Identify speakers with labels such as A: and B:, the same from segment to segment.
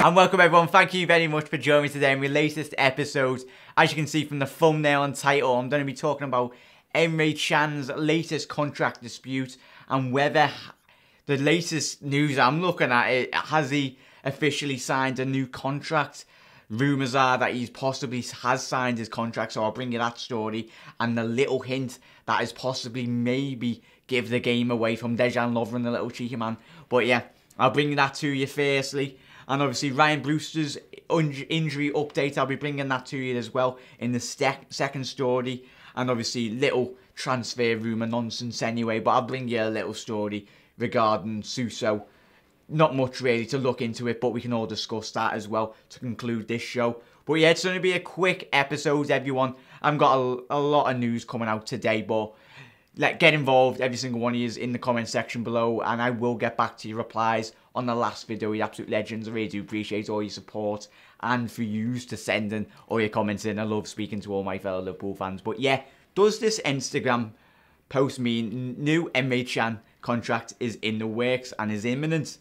A: And welcome everyone, thank you very much for joining me today in my latest episode. As you can see from the thumbnail and title, I'm going to be talking about Emre Can's latest contract dispute and whether the latest news I'm looking at, has he officially signed a new contract? Rumours are that he possibly has signed his contract, so I'll bring you that story and the little hint that is possibly maybe give the game away from Dejan Lovren, the little cheeky man. But yeah, I'll bring that to you firstly. And obviously Ryan Brewster's injury update, I'll be bringing that to you as well in the second story. And obviously little transfer rumour nonsense anyway, but I'll bring you a little story regarding Suso. Not much really to look into it, but we can all discuss that as well to conclude this show. But yeah, it's going to be a quick episode, everyone. I've got a lot of news coming out today, but get involved, every single one of you, in the comment section below, and I will get back to your replies on the last video. You absolute legends. I really do appreciate all your support and for you to send in all your comments in. I love speaking to all my fellow Liverpool fans. But yeah, does this Instagram post mean new Emre Can contract is in the works and is imminent?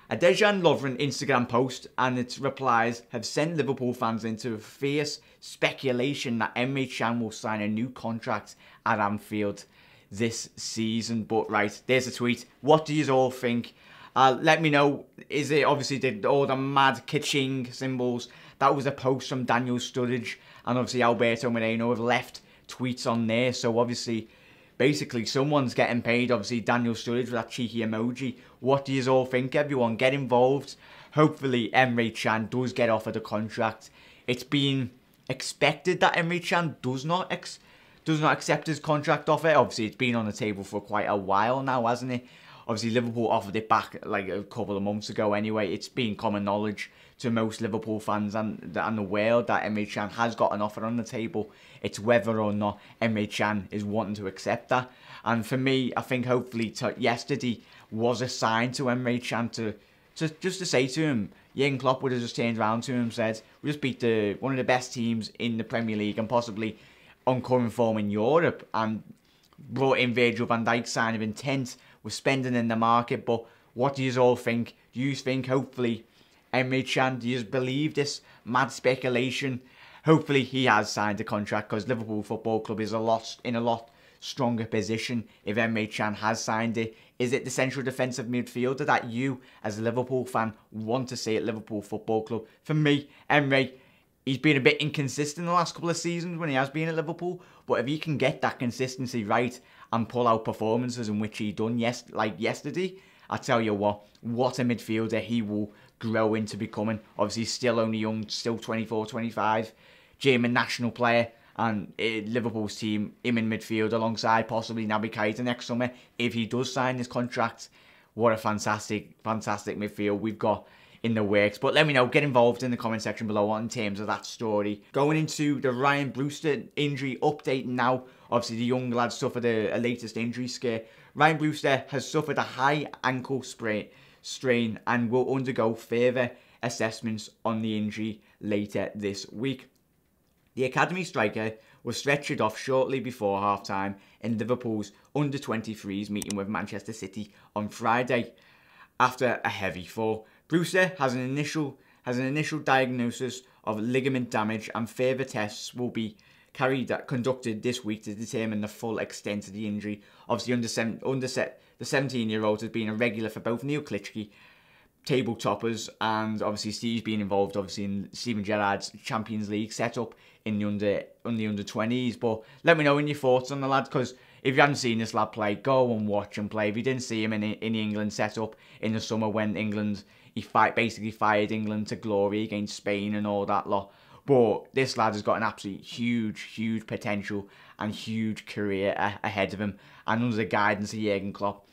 A: A Dejan Lovren Instagram post and its replies have sent Liverpool fans into fierce speculation that Emre Can will sign a new contract at Anfield this season. But right, there's a tweet. What do you all think? Let me know. Is it obviously all the mad kitching symbols? That was a post from Daniel Sturridge, and obviously Alberto Moreno have left tweets on there. So obviously, basically, someone's getting paid. Obviously, Daniel Sturridge with that cheeky emoji. What do you all think, everyone? Get involved. Hopefully, Emre Can does get offered a contract. It's been expected that Emre Can does not accept his contract offer. Obviously, it's been on the table for quite a while now, hasn't it? Obviously, Liverpool offered it back like a couple of months ago anyway. It's been common knowledge to most Liverpool fans and the world that Emre Can has got an offer on the table. It's whether or not Emre Can is wanting to accept that. And for me, I think hopefully yesterday was a sign to Emre Can just to say to him, Jurgen Klopp would have just turned around to him and said, we just beat one of the best teams in the Premier League and possibly on current form in Europe, and brought in Virgil van Dijk, sign of intent. We're spending in the market. But what do you all think? Do you think hopefully Emre Can, do you believe this mad speculation? Hopefully he has signed a contract, because Liverpool Football Club is in a lot stronger position if Emre Can has signed it. Is it the central defensive midfielder that you as a Liverpool fan want to see at Liverpool Football Club? For me, Emre, he's been a bit inconsistent the last couple of seasons when he has been at Liverpool. But if he can get that consistency right and pull out performances in which he done like yesterday, I tell you what a midfielder he will grow into becoming. Obviously, still only young, still 24, 25, German national player, and Liverpool's team, him in midfield alongside possibly Naby Keita next summer, if he does sign his contract. What a fantastic midfield we've got in the works. But let me know, get involved in the comment section below in terms of that story. Going into the Ryan Brewster injury update now. Obviously, the young lad suffered a latest injury scare. Ryan Brewster has suffered a high ankle strain and will undergo further assessments on the injury later this week. The academy striker was stretchered off shortly before half-time in Liverpool's under-23s meeting with Manchester City on Friday after a heavy fall. Brewster has an initial diagnosis of ligament damage, and further tests will be conducted this week to determine the full extent of the injury. Obviously, the 17-year-old has been a regular for both Neil Klitschke table toppers, and obviously Steve's been involved in Steven Gerrard's Champions League setup in the under 20s. But let me know in your thoughts on the lad, because if you haven't seen this lad play, go and watch him play. If you didn't see him in the England setup in the summer when he basically fired England to glory against Spain and all that lot. But this lad has got an absolute huge potential and huge career ahead of him. And under the guidance of Jurgen Klopp,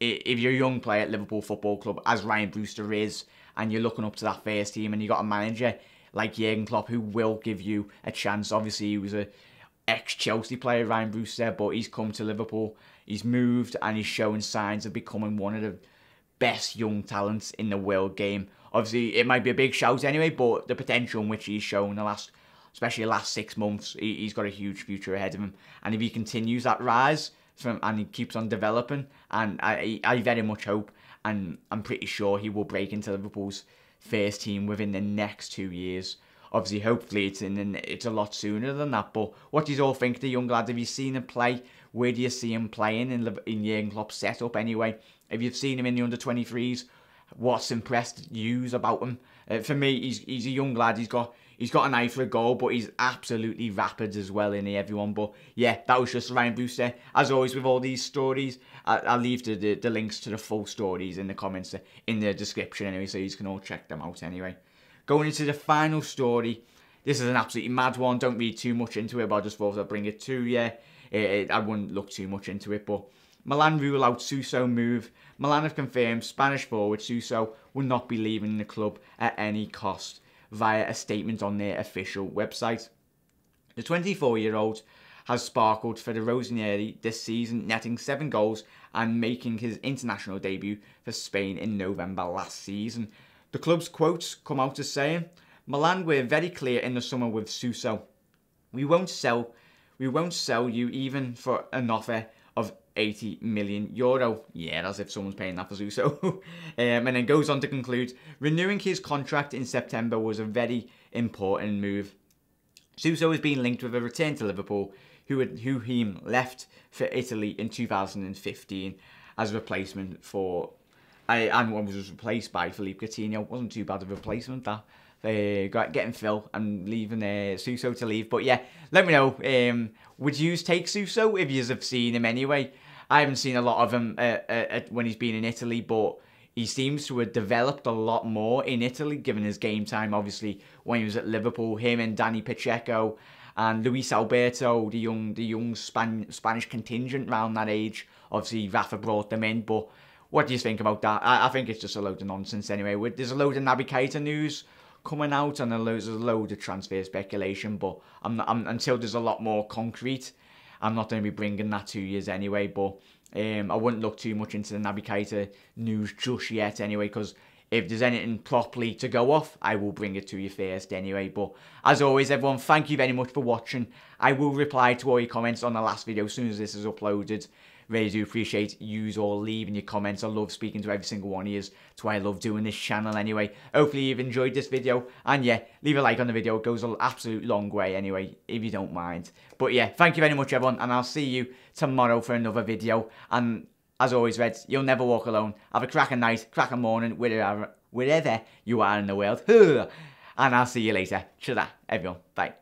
A: if you're a young player at Liverpool Football Club, as Ryan Brewster is, and you're looking up to that first team, and you got a manager like Jurgen Klopp who will give you a chance. Obviously, he was a ex-Chelsea player, Ryan Brewster, but he's come to Liverpool, he's moved, and he's showing signs of becoming one of the best young talents in the world game. Obviously, it might be a big shout anyway, but the potential in which he's shown especially the last 6 months, he's got a huge future ahead of him. And if he continues that rise, and he keeps on developing, and I very much hope, and I'm pretty sure he will break into Liverpool's first team within the next 2 years. Obviously, hopefully it's a lot sooner than that. But what do you all think of the young lad? Have you seen him play? Where do you see him playing in Jurgen Klopp's setup anyway? If you've seen him in the under-23s, what's impressed you about him? For me, he's a young lad. He's got an eye for a goal, but he's absolutely rapid as well, isn't he, everyone? But yeah, that was just Ryan Brewster. As always with all these stories, I'll leave the links to the full stories in the comments, in the description anyway, so you can all check them out anyway. Going into the final story, this is an absolutely mad one. Don't read too much into it, but I just thought I'd bring it to you. I wouldn't look too much into it, but Milan rule out Suso move. Milan have confirmed Spanish forward Suso will not be leaving the club at any cost via a statement on their official website. The 24-year-old has sparkled for the Rossoneri this season, netting 7 goals and making his international debut for Spain in November last season. The club's quotes come out as saying, "Milan were very clear in the summer with Suso. We won't sell you even for an offer of €80 million. Yeah, as if someone's paying that for Suso. And then goes on to conclude, renewing his contract in September was a very important move. Suso has been linked with a return to Liverpool, who he left for Italy in 2015 as a replacement for, and was replaced by Philippe Coutinho. Wasn't too bad of a replacement, that. Getting Phil and leaving Suso to leave. But yeah, let me know. Would you take Suso if you have seen him anyway? I haven't seen a lot of him when he's been in Italy, but he seems to have developed a lot more in Italy, given his game time. Obviously, when he was at Liverpool, him and Danny Pacheco and Luis Alberto, the young Spanish contingent around that age. Obviously, Rafa brought them in, but what do you think about that? I think it's just a load of nonsense anyway. There's a load of Naby Keita news coming out, and there's a load of transfer speculation, but until there's a lot more concrete, I'm not going to be bringing that to you anyway. But I wouldn't look too much into the Naby Keita news just yet anyway, because if there's anything properly to go off, I will bring it to you first anyway. But as always, everyone, thank you very much for watching. I will reply to all your comments on the last video as soon as this is uploaded. Really do appreciate you all leaving your comments. I love speaking to every single one of you. That's why I love doing this channel anyway. Hopefully you've enjoyed this video. And yeah, leave a like on the video. It goes an absolute long way anyway, if you don't mind. But yeah, thank you very much, everyone. And I'll see you tomorrow for another video. And as always, Reds, you'll never walk alone. Have a cracking night, cracking morning, wherever you are in the world. And I'll see you later. Ta-da, everyone. Bye.